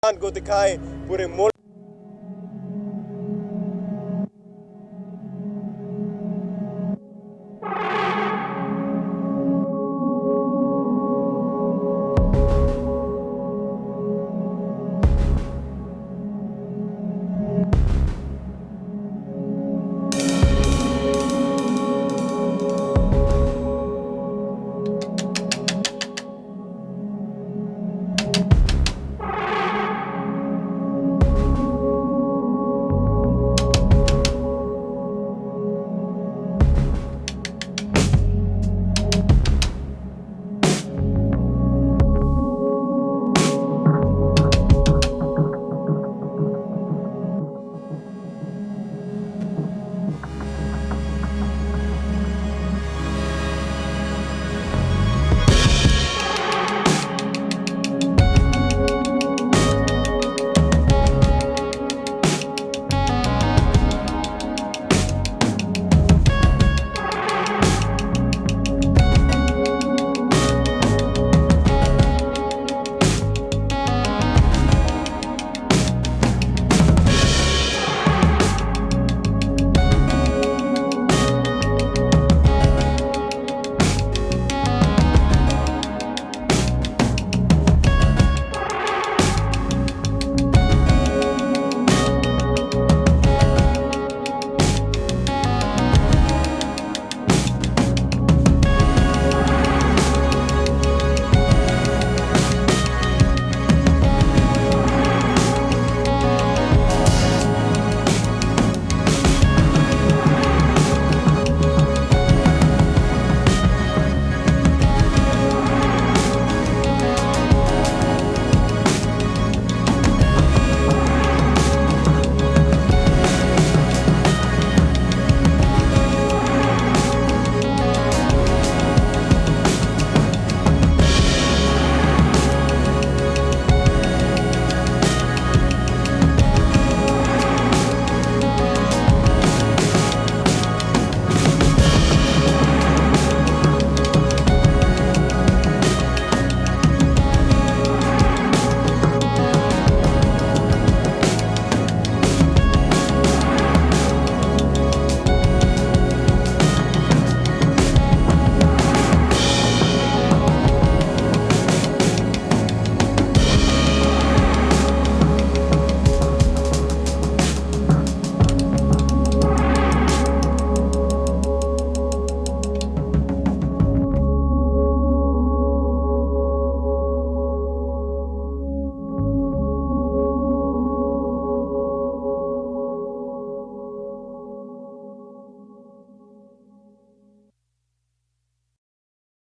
को दिखाएं पूरे मुल्क।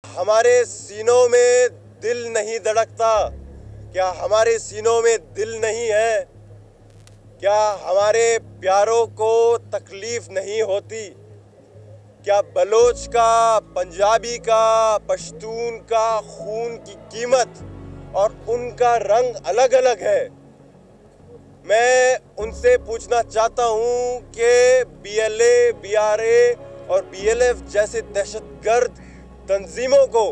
हमारे सीनों में दिल नहीं धड़कता? क्या हमारे सीनों में दिल नहीं है? क्या हमारे प्यारों को तकलीफ नहीं होती? क्या बलोच का, पंजाबी का, पश्तून का खून की कीमत और उनका रंग अलग अलग है? मैं उनसे पूछना चाहता हूं कि BLA, BRA और BLF जैसे दहशतगर्द तंजीमों को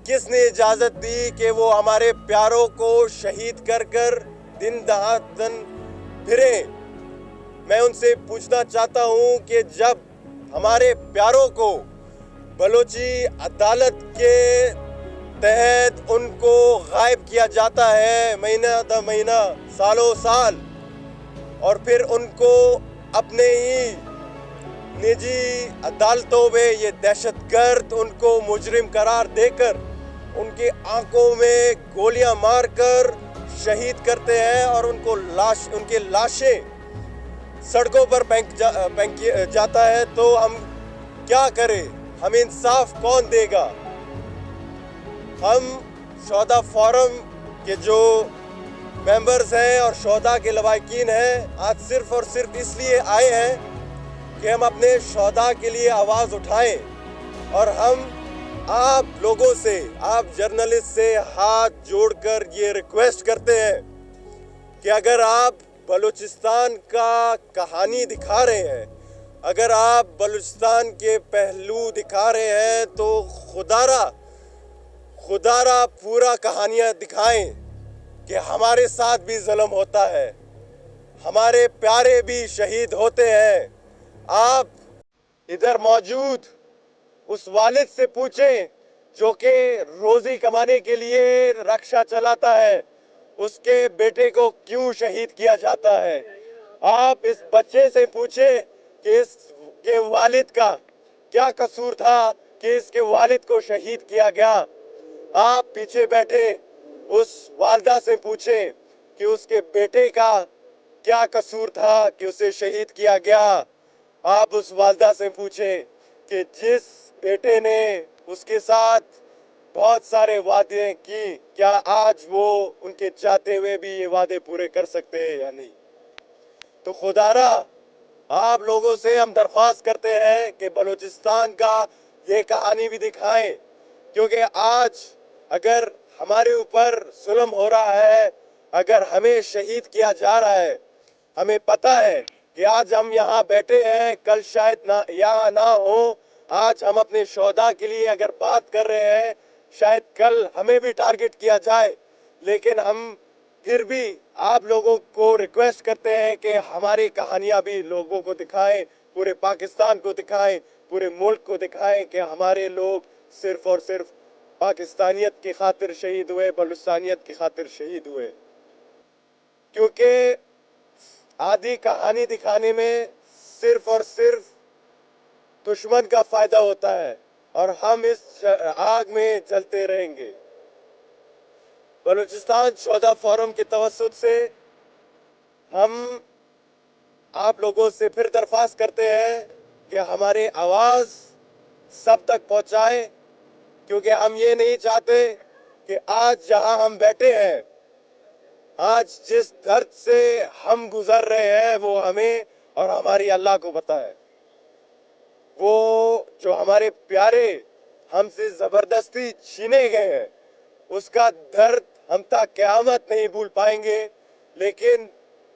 किसने इजाज़त दी कि वो हमारे प्यारों को शहीद कर कर दिन दहाड़न फिरें? मैं उनसे पूछना चाहता हूं कि जब हमारे प्यारों को बलोची अदालत के तहत उनको गायब किया जाता है महीना दर महीना, सालों साल, और फिर उनको अपने ही निजी अदालतों में ये दहशतगर्द उनको मुजरिम करार देकर उनके आंखों में गोलियां मारकर शहीद करते हैं और उनके लाशें सड़कों पर फेंक जाता है, तो हम क्या करें? हमें इंसाफ कौन देगा? हम शोहदा फोरम के जो मेंबर्स हैं और शोहदा के लवाकिन हैं, आज सिर्फ और सिर्फ इसलिए आए हैं कि हम अपने शोहदा के लिए आवाज़ उठाएं, और हम आप लोगों से, आप जर्नलिस्ट से हाथ जोड़कर ये रिक्वेस्ट करते हैं कि अगर आप बलूचिस्तान का कहानी दिखा रहे हैं, अगर आप बलूचिस्तान के पहलू दिखा रहे हैं, तो खुदारा पूरा कहानियाँ दिखाएं کہ ہمارے ساتھ بھی ظلم ہوتا ہے، ہمارے پیارے بھی شہید ہوتے ہیں۔ آپ ادھر موجود اس والد سے پوچھیں جو کہ روزی کمانے کے لیے رکشا چلاتا ہے، اس کے بیٹے کو کیوں شہید کیا جاتا ہے۔ آپ اس بچے سے پوچھیں کہ اس کے والد کا کیا قصور تھا کہ اس کے والد کو شہید کیا گیا۔ آپ پیچھے بیٹھے اس والدہ سے پوچھیں کہ اس کے بیٹے کا کیا قصور تھا کہ اسے شہید کیا گیا۔ آپ اس والدہ سے پوچھیں کہ جس بیٹے نے اس کے ساتھ بہت سارے وعدے کی، کیا آج وہ ان کے چاہتے ہوئے بھی یہ وعدے پورے کر سکتے ہیں یا نہیں۔ تو خدا را آپ لوگوں سے ہم درخواست کرتے ہیں کہ بلوچستان کا یہ کہانی بھی دکھائیں، کیونکہ آج اگر ہمارے اوپر ظلم ہو رہا ہے، اگر ہمیں شہید کیا جا رہا ہے، ہمیں پتہ ہے کہ آج ہم یہاں بیٹھے ہیں، کل شاید یہاں نہ ہو۔ آج ہم اپنے شہداء کے لیے اگر بات کر رہے ہیں، شاید کل ہمیں بھی ٹارگٹ کیا جائے، لیکن ہم پھر بھی آپ لوگوں کو ریکویسٹ کرتے ہیں کہ ہماری کہانیاں بھی لوگوں کو دکھائیں، پورے پاکستان کو دکھائیں، پورے ملک کو دکھائیں کہ ہمارے لوگ صرف اور صرف پاکستانیت کی خاطر شہید ہوئے، بلوچستانیت کی خاطر شہید ہوئے۔ کیونکہ آدھی کہانی دکھانے میں صرف اور صرف دشمن کا فائدہ ہوتا ہے، اور ہم اس آگ میں جلتے رہیں گے۔ بلوچستان شہداء فورم کے توسط سے ہم آپ لوگوں سے پھر درخواست کرتے ہیں کہ ہماری آواز سب تک پہنچائیں، کیونکہ ہم یہ نہیں چاہتے کہ آج جہاں ہم بیٹھے ہیں، آج جس درد سے ہم گزر رہے ہیں، وہ ہمیں اور ہماری اللہ کو پتہ ہے۔ وہ جو ہمارے پیارے ہم سے زبردستی چھینے گئے ہیں، اس کا درد ہم تا قیامت نہیں بھول پائیں گے۔ لیکن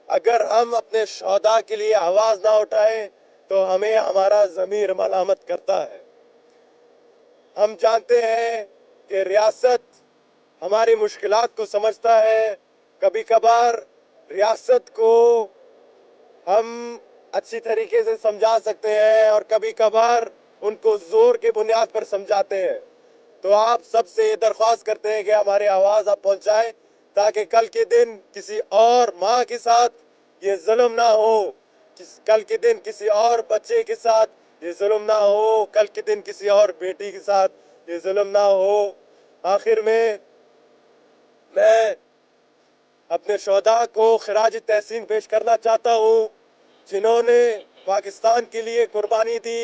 اگر ہم اپنے شہداء کے لیے آواز نہ اٹھائیں تو ہمیں ہمارا ضمیر ملامت کرتا ہے۔ ہم جانتے ہیں کہ ریاست ہماری مشکلات کو سمجھتا ہے، کبھی کبھار ریاست کو ہم اچھی طریقے سے سمجھا سکتے ہیں اور کبھی کبھار ان کو زور کی بنیاد پر سمجھاتے ہیں۔ تو آپ سب سے یہ درخواست کرتے ہیں کہ ہماری آواز آپ پہنچائیں، تاکہ کل کے دن کسی اور ماں کے ساتھ یہ ظلم نہ ہو، کل کے دن کسی اور بچے کے ساتھ یہ ظلم نہ ہو، کل کے دن کسی اور بیٹی کے ساتھ یہ ظلم نہ ہو۔ آخر میں اپنے شہداء کو خراج تحسین پیش کرنا چاہتا ہوں، جنہوں نے پاکستان کے لیے قربانی دی،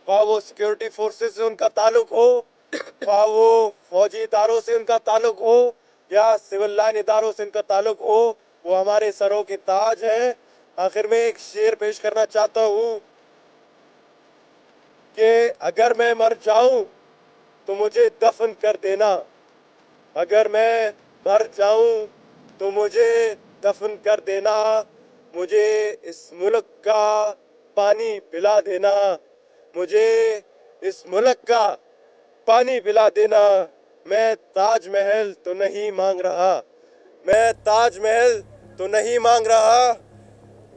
خواہ وہ سیکیورٹی فورسز سے ان کا تعلق ہو، خواہ وہ فوجی اداروں سے ان کا تعلق ہو، یا سول لائن اداروں سے ان کا تعلق ہو، وہ ہمارے سروں کے تاج ہیں۔ آخر میں ایک شعر پیش کرنا چاہتا ہوں کہ اگر میں مر جاؤں تو مجھے دفن کر دینا، اگر میں مر جاؤں تو مجھے دفن کر دینا، مجھے اس ملک کا پانی پلا دینا، مجھے اس ملک کا پانی پلا دینا۔ میں تاج محل تو نہیں مانگ رہا، میں تاج محل تو نہیں مانگ رہا،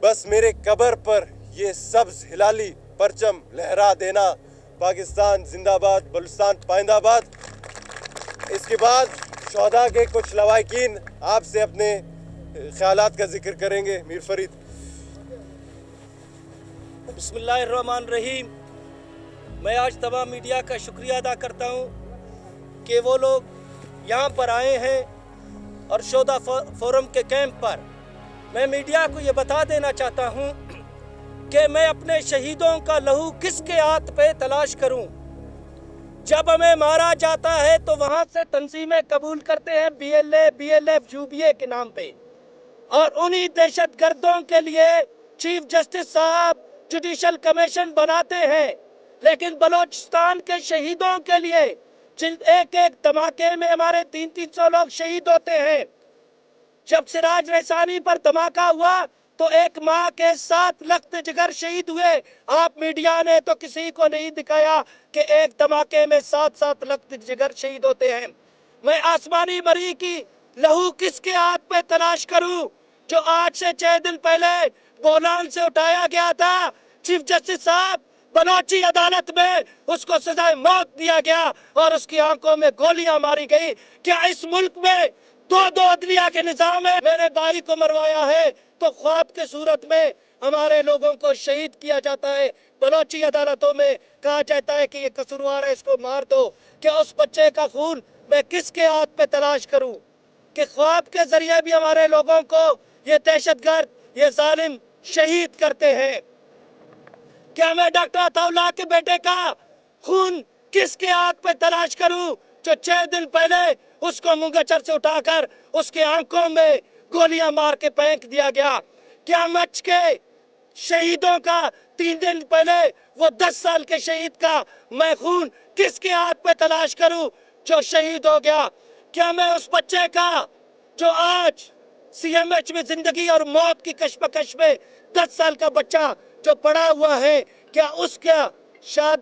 بس میرے قبر پر یہ سبز ہلالی پرچم لہرا دینا۔ پاکستان زندہ باد، بلوچستان پائندہ باد۔ اس کے بعد شہداء کے کچھ لواحقین آپ سے اپنے خیالات کا ذکر کریں گے۔ میر فرید۔ بسم اللہ الرحمن الرحیم۔ میں آج تمام میڈیا کا شکریہ ادا کرتا ہوں کہ وہ لوگ یہاں پر آئے ہیں اور شہداء فورم کے کیمپ پر۔ میں میڈیا کو یہ بتا دینا چاہتا ہوں کہ میں اپنے شہیدوں کا لہو کس کے ہاتھ پہ تلاش کروں۔ جب ہمیں مارا جاتا ہے تو وہاں سے تنظیمیں قبول کرتے ہیں BLF UBA کے نام پہ، اور انہی دہشت گردوں کے لیے چیف جسٹس صاحب جوڈیشل کمیشن بناتے ہیں۔ لیکن بلوچستان کے شہیدوں کے لیے جن ایک دھماکے میں ہمارے 300 لوگ شہید ہوتے ہیں۔ جب سراج رسانی پر دھماکہ ہوا تو ایک ماں کے 7 لخت جگر شہید ہوئے۔ آپ میڈیا نے تو کسی کو نہیں دکھایا کہ ایک دھماکے میں 7 لخت جگر شہید ہوتے ہیں۔ میں آسمانی مری کی लहू किसके हाथ पे तलाश करूं जो आज से 6 दिन पहले बोलान से उठाया गया था। चीफ जस्टिस साहब, बलोची अदालत में उसको सजाए मौत दिया गया और उसकी आंखों में गोलियां मारी गई। क्या इस मुल्क में दो अदलिया के निजाम है? मेरे भाई को मरवाया है तो ख्वाब के सूरत में हमारे लोगों को शहीद किया जाता है। बलोची अदालतों में कहा जाता है कि ये कसूरवार है, इसको मार दो। क्या उस बच्चे का खून मैं किसके हाथ पे तलाश करूं कि ख्वाब के जरिए भी हमारे लोगों को ये दहशतगर्द, ये जालिम शहीद करते हैं? क्या मैं डॉक्टर अताउल्लाह के बेटे का खून किसके हाथ पे तलाश करूं जो 6 दिन पहले उसको मुंगचर से उठाकर उसके आंखों में गोलियां मार के फेंक दिया गया? क्या मच के शहीदों का 3 दिन पहले वो 10 साल के शहीद का मैं खून किसके हाथ पे तलाश करूं जो शहीद हो गया? क्या मैं उस बच्चे का जो आज CMH में जिंदगी और मौत की कशमकश में 10 साल का बच्चा जो पड़ा हुआ है, क्या उसका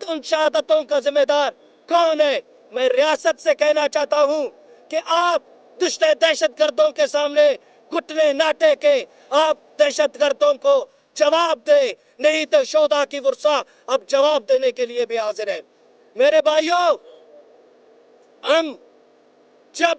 उन शहादतों का जिम्मेदार कौन है? मैं रियासत से कहना चाहता हूं कि आप दुश्मन दहशतगर्दों के सामने घुटने ना टेके, आप दहशतगर्दों को जवाब दे, नहीं तो शोधा की वर्षा अब जवाब देने के लिए भी हाजिर है। मेरे भाइयों, हम जब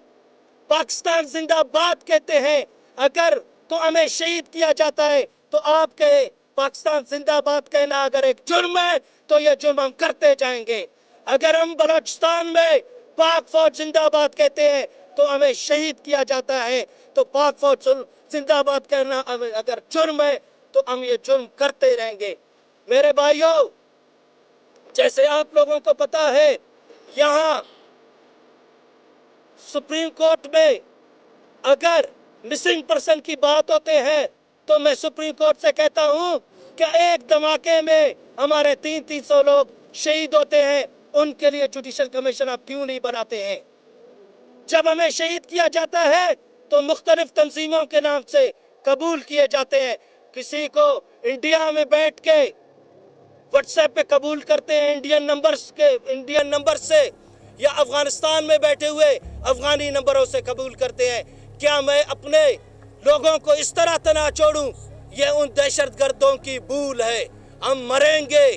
पाकिस्तान जिंदाबाद कहते हैं, अगर तो हमें शहीद किया जाता है तो आप कहे पाकिस्तान जिंदाबाद कहना अगर एक जुर्म है तो ये जुर्म हम करते जाएंगे। अगर हम बलोचिस्तान में पाक फौज जिंदाबाद कहते हैं तो हमें शहीद किया जाता है, तो पाक फौज जिंदाबाद कहना अगर जुर्म है तो हम ये जुर्म करते रहेंगे। मेरे भाइयों, जैसे आप लोगों को पता है, यहाँ सुप्रीम कोर्ट में अगर मिसिंग पर्सन की बात होते हैं तो मैं सुप्रीम कोर्ट से कहता हूं कि एक धमाके में हमारे 300 लोग शहीद होते हैं, उनके लिए जुडिशल कमीशन आप क्यों नहीं बनाते हैं? जब हमें शहीद किया जाता है तो मुख्तलिफ तंजीमों के नाम से कबूल किए जाते हैं। किसी को इंडिया में बैठ के व्हाट्सएप पे कबूल करते हैं इंडियन नंबर से, या अफगानिस्तान में बैठे हुए अफगानी नंबरों से कबूल करते हैं। क्या मैं अपने लोगों को इस तरह तना छोड़ूं? ये उन दहशतगर्दों की भूल है। हम मरेंगे,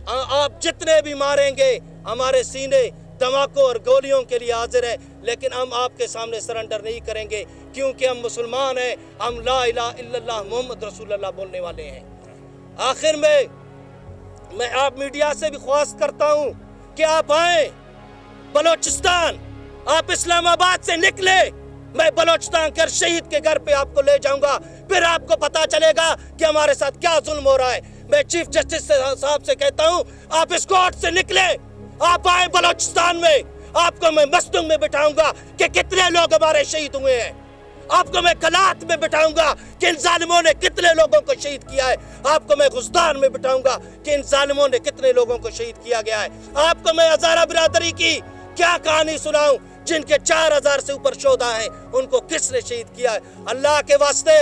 आप जितने भी मारेंगे, हमारे सीने धमाकों और गोलियों के लिए हाजिर है, लेकिन हम आपके सामने सरेंडर नहीं करेंगे, क्योंकि हम मुसलमान हैं, हम ला इलाहा इल्लल्लाह मुहम्मद रसूलुल्लाह बोलने वाले हैं। आखिर में मैं आप मीडिया से भी ख्वाहिश करता हूं कि आप आए बलोचिस्तान, आप इस्लामाबाद से निकले, मैं बलोचिस्तान के शहीद के घर पे आपको ले जाऊंगा, फिर आपको पता चलेगा कि हमारे साथ क्या जुल्म हो रहा है। मैं चीफ जस्टिस साहब से कहता हूं, आप इस कोर्ट से निकले, आप आए बलोचिस्तान में, आपको मैं मस्तूंग में बिठाऊंगा कि कितने लोग हमारे शहीद हुए हैं, आपको मैं कलात में बिठाऊंगा कि इन जालिमों ने कितने लोगों को शहीद किया है, आपको मैं गुजदान में बिठाऊंगा कि इन जालिमों ने कितने लोगों को शहीद किया गया है, आपको मैं हजारा बिरादरी की क्या कहानी सुनाऊं जिनके 4000 से ऊपर शोधा हैं, उनको किसने शहीद किया है। अल्लाह के वास्ते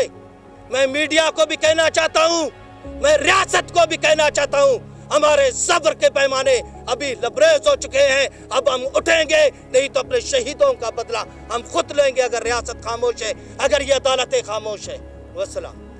मैं मीडिया को भी कहना चाहता हूं, मैं रियासत को भी कहना चाहता हूं, हमारे सब्र के पैमाने अभी लबरेज हो चुके हैं, अब हम उठेंगे, नहीं तो अपने शहीदों का बदला हम खुद लेंगे अगर रियासत खामोश है, अगर ये अदालतें खामोश है। वस्सलाम।